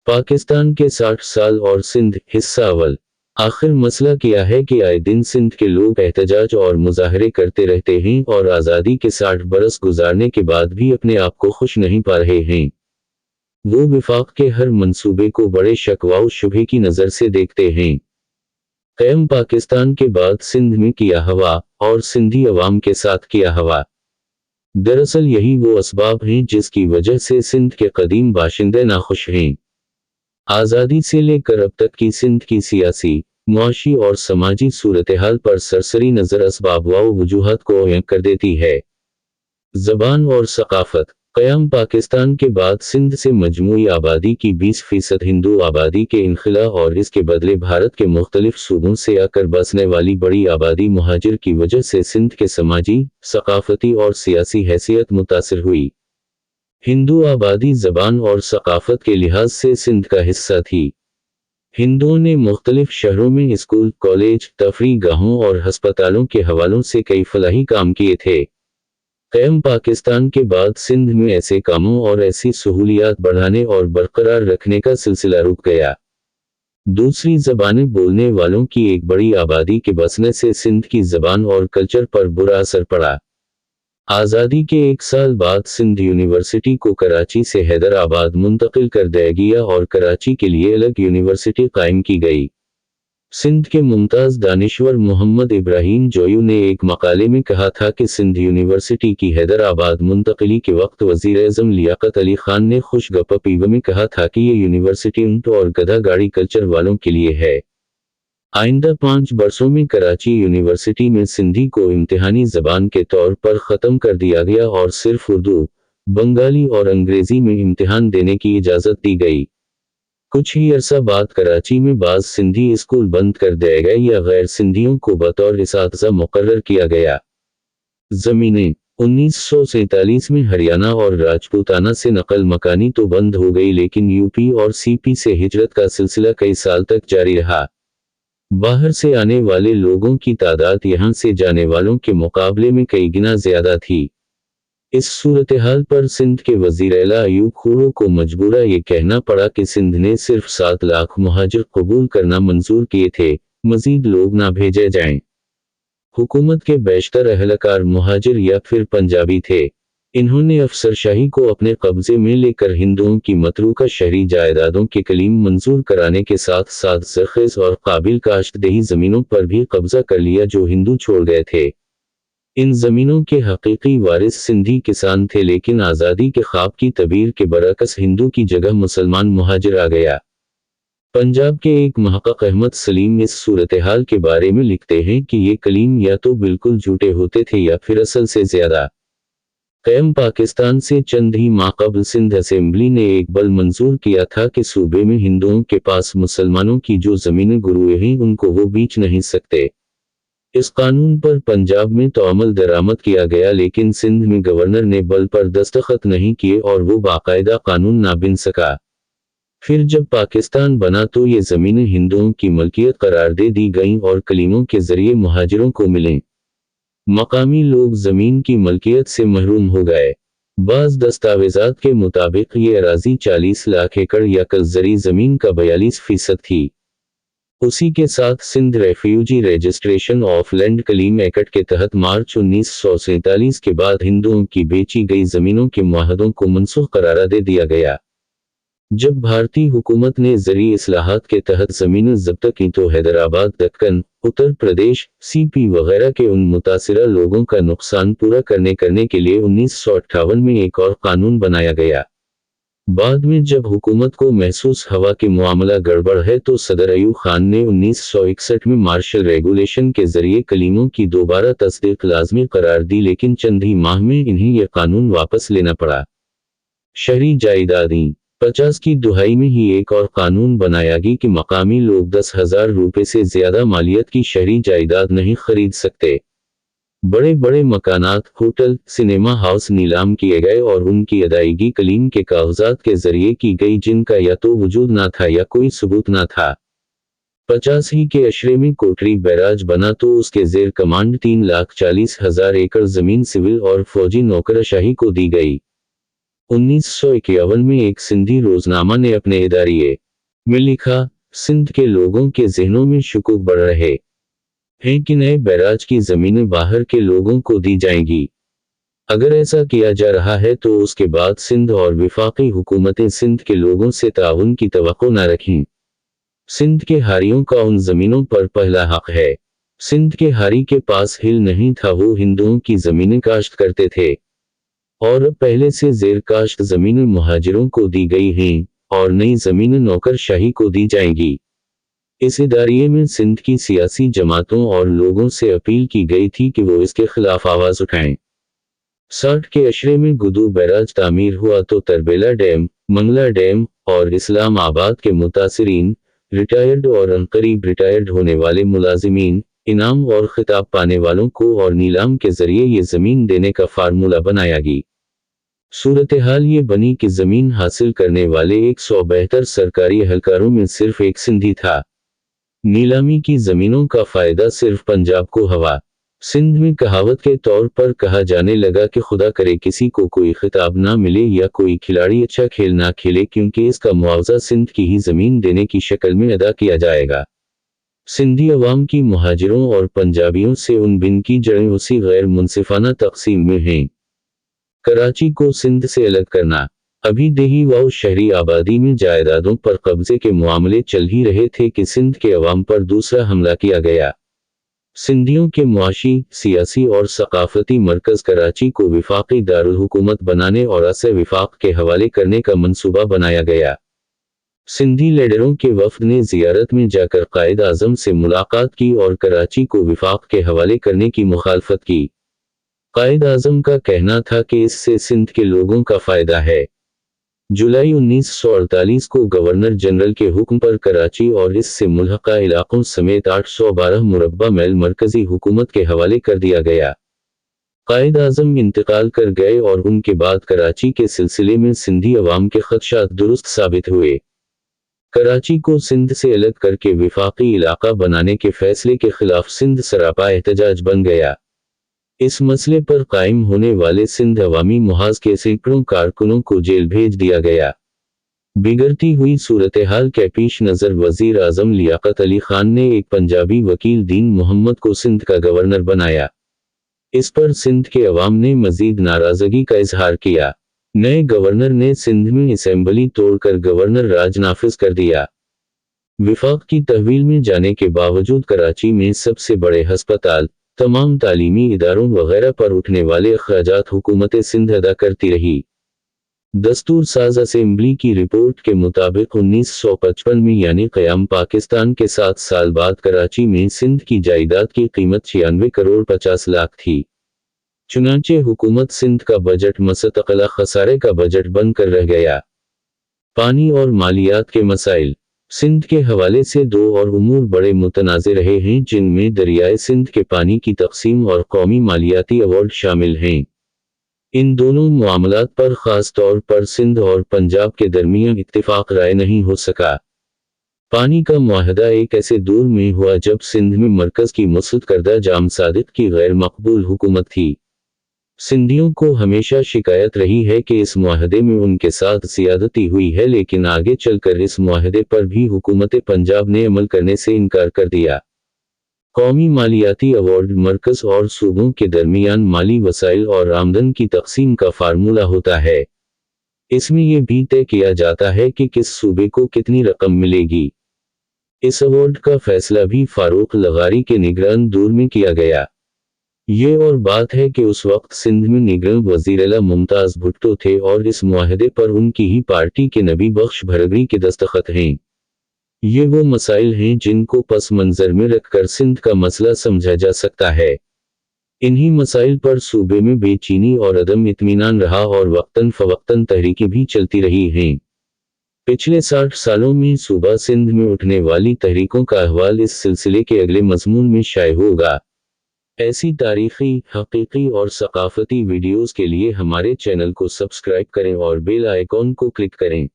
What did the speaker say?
پاکستان کے 60 سال اور سندھ حصہ اول۔ آخر مسئلہ کیا ہے کہ آئے دن سندھ کے لوگ احتجاج اور مظاہرے کرتے رہتے ہیں اور آزادی کے 60 برس گزارنے کے بعد بھی اپنے آپ کو خوش نہیں پا رہے ہیں۔ وہ وفاق کے ہر منصوبے کو بڑے شک و شبہے کی نظر سے دیکھتے ہیں۔ قیام پاکستان کے بعد سندھ میں کیا ہوا اور سندھی عوام کے ساتھ کیا ہوا۔ دراصل یہی وہ اسباب ہیں جس کی وجہ سے سندھ کے قدیم باشندے ناخوش ہیں۔ آزادی سے لے کر اب تک کی سندھ کی سیاسی، معاشی اور سماجی صورتحال پر سرسری نظر اسباب و وجوہات کو عیاں کر دیتی ہے۔ زبان اور ثقافت۔ قیام پاکستان کے بعد سندھ سے مجموعی آبادی کی 20% ہندو آبادی کے انخلا اور اس کے بدلے بھارت کے مختلف صوبوں سے آ کر بسنے والی بڑی آبادی مہاجر کی وجہ سے سندھ کے سماجی، ثقافتی اور سیاسی حیثیت متاثر ہوئی۔ ہندو آبادی زبان اور ثقافت کے لحاظ سے سندھ کا حصہ تھی۔ ہندوؤں نے مختلف شہروں میں اسکول، کالج، تفریح گاہوں اور ہسپتالوں کے حوالوں سے کئی فلاحی کام کیے تھے۔ قیام پاکستان کے بعد سندھ میں ایسے کاموں اور ایسی سہولیات بڑھانے اور برقرار رکھنے کا سلسلہ رک گیا۔ دوسری زبانیں بولنے والوں کی ایک بڑی آبادی کے بسنے سے سندھ کی زبان اور کلچر پر برا اثر پڑا۔ آزادی کے 1 سال بعد سندھ یونیورسٹی کو کراچی سے حیدرآباد منتقل کر دیا گیا اور کراچی کے لیے الگ یونیورسٹی قائم کی گئی۔ سندھ کے ممتاز دانشور محمد ابراہیم جویو نے ایک مقالے میں کہا تھا کہ سندھ یونیورسٹی کی حیدرآباد منتقلی کے وقت وزیر اعظم لیاقت علی خان نے خوش گپ پیو میں کہا تھا کہ یہ یونیورسٹی اونٹ اور گدھا گاڑی کلچر والوں کے لیے ہے۔ آئندہ 5 برسوں میں کراچی یونیورسٹی میں سندھی کو امتحانی زبان کے طور پر ختم کر دیا گیا اور صرف اردو، بنگالی اور انگریزی میں امتحان دینے کی اجازت دی گئی۔ کچھ ہی عرصہ بعد کراچی میں بعض سندھی اسکول بند کر دیے گئے یا غیر سندھیوں کو بطور اساتذہ مقرر کیا گیا۔ زمینیں۔ 1947 میں ہریانہ اور راجپوتانہ سے نقل مکانی تو بند ہو گئی لیکن یو پی اور سی پی سے ہجرت کا سلسلہ کئی سال تک جاری رہا۔ باہر سے آنے والے لوگوں کی تعداد یہاں سے جانے والوں کے مقابلے میں کئی گنا زیادہ تھی۔ اس صورتحال پر سندھ کے وزیر اعلیٰ ایوب خورو کو مجبورہ یہ کہنا پڑا کہ سندھ نے صرف 7 لاکھ مہاجر قبول کرنا منظور کیے تھے، مزید لوگ نہ بھیجے جائیں۔ حکومت کے بیشتر اہلکار مہاجر یا پھر پنجابی تھے۔ انہوں نے افسرشاہی کو اپنے قبضے میں لے کر ہندوؤں کی متروکہ شہری جائیدادوں کے کلیم منظور کرانے کے ساتھ ساتھ زرخیز اور قابل کاشت دیہی زمینوں پر بھی قبضہ کر لیا جو ہندو چھوڑ گئے تھے۔ ان زمینوں کے حقیقی وارث سندھی کسان تھے لیکن آزادی کے خواب کی تعبیر کے برعکس ہندو کی جگہ مسلمان مہاجر آ گیا۔ پنجاب کے ایک محقق احمد سلیم اس صورتحال کے بارے میں لکھتے ہیں کہ یہ کلیم یا تو بالکل جھوٹے ہوتے تھے یا پھر اصل سے زیادہ۔ قیام پاکستان سے چند ہی ماہ قبل سندھ اسمبلی نے ایک بل منظور کیا تھا کہ صوبے میں ہندوؤں کے پاس مسلمانوں کی جو زمینیں گروئے ہیں ان کو وہ بیچ نہیں سکتے۔ اس قانون پر پنجاب میں تو عمل درآمد کیا گیا لیکن سندھ میں گورنر نے بل پر دستخط نہیں کیے اور وہ باقاعدہ قانون نہ بن سکا۔ پھر جب پاکستان بنا تو یہ زمینیں ہندوؤں کی ملکیت قرار دے دی گئیں اور کلیموں کے ذریعے مہاجروں کو ملیں۔ مقامی لوگ زمین کی ملکیت سے محروم ہو گئے۔ بعض دستاویزات کے مطابق یہ اراضی 40 لاکھ ایکڑ یا کل زرعی زمین کا 42% تھی۔ اسی کے ساتھ Sindh refugee registration of land claim act کے تحت مارچ 1947 کے بعد ہندوؤں کی بیچی گئی زمینوں کے معاہدوں کو منسوخ قرار دے دیا گیا۔ جب بھارتی حکومت نے زرعی اصلاحات کے تحت زمینیں ضبط کی تو حیدرآباد، دکن، اتر پردیش، سی پی وغیرہ کے ان متاثرہ لوگوں کا نقصان پورا کرنے کے لیے 1958 میں ایک اور قانون بنایا گیا۔ بعد میں جب حکومت کو محسوس ہوا کہ معاملہ گڑبڑ ہے تو صدر ایوب خان نے 1961 میں مارشل ریگولیشن کے ذریعے کلیموں کی دوبارہ تصدیق لازمی قرار دی لیکن چند ہی ماہ میں انہیں یہ قانون واپس لینا پڑا۔ شہری جائیدادیں۔ 50 کی دہائی میں ہی ایک اور قانون بنایا گیا کہ مقامی لوگ 10,000 روپے سے زیادہ مالیت کی شہری جائیداد نہیں خرید سکتے۔ بڑے بڑے مکانات، ہوٹل، سنیما ہاؤس نیلام کیے گئے اور ان کی ادائیگی کلیم کے کاغذات کے ذریعے کی گئی جن کا یا تو وجود نہ تھا یا کوئی ثبوت نہ تھا۔ 50 ہی کے عشرے میں کوٹری بیراج بنا تو اس کے زیر کمانڈ 3,40,000 ایکڑ زمین سول اور فوجی نوکرشاہی کو دی گئی۔ 1951 में एक सिंधी रोजनामा ने अपने इदारिये में लिखा, सिंध के लोगों के जहनों में शुकूक बढ़ रहे हैं कि नए बैराज की जमीनें बाहर के लोगों को दी जाएंगी। अगर ऐसा किया जा रहा है तो उसके बाद सिंध और विफाकी हुकूमतें सिंध के लोगों से ताउन की तवक्को न रखें। सिंध के हारियों का उन जमीनों पर पहला हक है। सिंध के हारी के पास हिल नहीं था, वो हिंदुओं की जमीनें काश्त करते थे और अब पहले से जेर काश्त जमीनें मुहाजिरों को दी गई हैं और नई जमीनें नौकरशाही को दी जाएंगी। इस इदारिये में सिंध की सियासी जमातों और लोगों से अपील की गई थी कि वो इसके खिलाफ आवाज उठाएं। 60 के अशरे में गुदू बैराज तामीर हुआ तो तरबेला डैम, मंगला डैम और इस्लाम आबाद के मुतासिरीन, रिटायर्ड और अनकरीब रिटायर्ड होने वाले मुलाजिमीन, इनाम और खिताब पाने वालों को और नीलाम के जरिए ये जमीन देने का फार्मूला बनाया गया। सूरत हाल ये बनी कि जमीन हासिल करने वाले 172 सरकारी एहलकारों में सिर्फ एक सिंधी था। नीलामी की जमीनों का फायदा सिर्फ पंजाब को हवा। सिंध में कहावत के तौर पर कहा जाने लगा कि खुदा करे किसी को कोई खिताब ना मिले या कोई खिलाड़ी अच्छा खेल ना खेले, क्योंकि इसका मुआवजा सिंध की ही जमीन देने की शक्ल में अदा किया जाएगा। सिंधी अवाम की मुहाजिरों और पंजाबियों से उन बिन की जड़ें उसी गैर मुनसिफाना तकसीम में हैं। कराची को सिंध से अलग करना। अभी देही व शहरी आबादी में जायदादों पर कब्जे के मामले चल ही रहे थे कि सिंध के अवाम पर दूसरा हमला किया गया। सिंधियों के मुआशी, सियासी और सकाफती मरकज कराची को विफाकी दारुल हुकूमत बनाने और असे विफाक के हवाले करने का मंसूबा बनाया गया। सिंधी लीडरों के वफ्द ने जियारत में जाकर कायद आजम से मुलाकात की और कराची को विफाक के हवाले करने की मुखालफत की। कायद आजम का कहना था कि इससे सिंध के लोगों का फायदा है। जुलाई 1948 को गवर्नर जनरल के हुक्म पर कराची और इससे मुल्हका इलाकों समेत 812 मुरब्बा मैल मरकजी हुकूमत के हवाले कर दिया गया। कायद आजम इंतकाल कर गए और उनके बाद कराची के सिलसिले में सिंधी अवाम के खदशात दुरुस्त साबित हुए। कराची को सिंध से अलग करके विफाकी इलाका बनाने के फैसले के खिलाफ सिंध सरापा एहतजाज बन गया। इस मसले पर कायम होने वाले सिंध अवामी मुहाज के सैकड़ों कारकुनों को जेल भेज दिया गया। बिगड़ती हुई सूरत हाल के पेश नज़र वजीर आजम लियाकत अली खान ने एक पंजाबी वकील दीन मोहम्मद को सिंध का गवर्नर बनाया। इस पर सिंध के अवाम ने मजीद नाराजगी का इजहार किया। नए गवर्नर ने सिंध में असेंबली तोड़कर गवर्नर राज नाफिज कर दिया। विफाक की तहवील में जाने के बावजूद कराची में सबसे बड़े हस्पताल, तमाम तालीमी इदारों वगैरह पर उठने वाले अखराजात हुकूमत सिंध अदा करती रही। दस्तूर साज असेंबली की रिपोर्ट के मुताबिक 1955 में यानी क़याम पाकिस्तान के 7 साल बाद कराची में सिंध की जायदाद की कीमत 96 करोड़ 50 लाख थी। चुनांचे हुकूमत सिंध का बजट मुस्तक़िल खसारे का बजट बनकर रह गया। पानी और मालियात के मसाइल। सिंध के हवाले से दो और उमूर बड़े मुतनाज़े रहे हैं, जिनमें दरियाए सिंध के पानी की तकसीम और कौमी मालियाती अवार्ड शामिल हैं। इन दोनों मामलात पर ख़ास तौर पर सिंध और पंजाब के दरमियान इत्तिफाक राय नहीं हो सका। पानी का मुआहदा एक ऐसे दौर में हुआ जब सिंध में मरकज़ की मुसलत करदा जाम सादिक की गैर मकबूल हुकूमत थी। सिंधियों को हमेशा शिकायत रही है कि इस मुआहदे में उनके साथ ज़ियादती हुई है, लेकिन आगे चलकर इस मुआहदे पर भी हुकूमत पंजाब ने अमल करने से इनकार कर दिया। कौमी मालियाती अवार्ड मरकज़ और सूबों के दरमियान माली वसाइल और आमदन की तकसीम का फार्मूला होता है। इसमें यह भी तय किया जाता है कि किस सूबे को कितनी रकम मिलेगी। इस अवार्ड का फैसला भी फारूक लगारी के निगरान दौर में किया गया। ये और बात है कि उस वक्त सिंध में निगरान वज़ीर-ए-आला मुमताज भुट्टो थे और इस मुआहदे पर उनकी ही पार्टी के नबी बख्श भरगरी के दस्तखत हैं। ये वो मसाइल हैं जिनको पस मंजर में रखकर सिंध का मसला समझा जा सकता है। इन्हीं मसाइल पर सूबे में बेचैनी और अदम इत्मीनान रहा और वक्तन फवक्तन तहरीकें भी चलती रही हैं। पिछले 60 सालों में सूबा सिंध में उठने वाली तहरीकों का अहवाल इस सिलसिले के अगले मज़मून में शाये होगा। ऐसी तारीखी, हकीकी और सकाफती वीडियोस के लिए हमारे चैनल को सब्सक्राइब करें और बेल आइकॉन को क्लिक करें।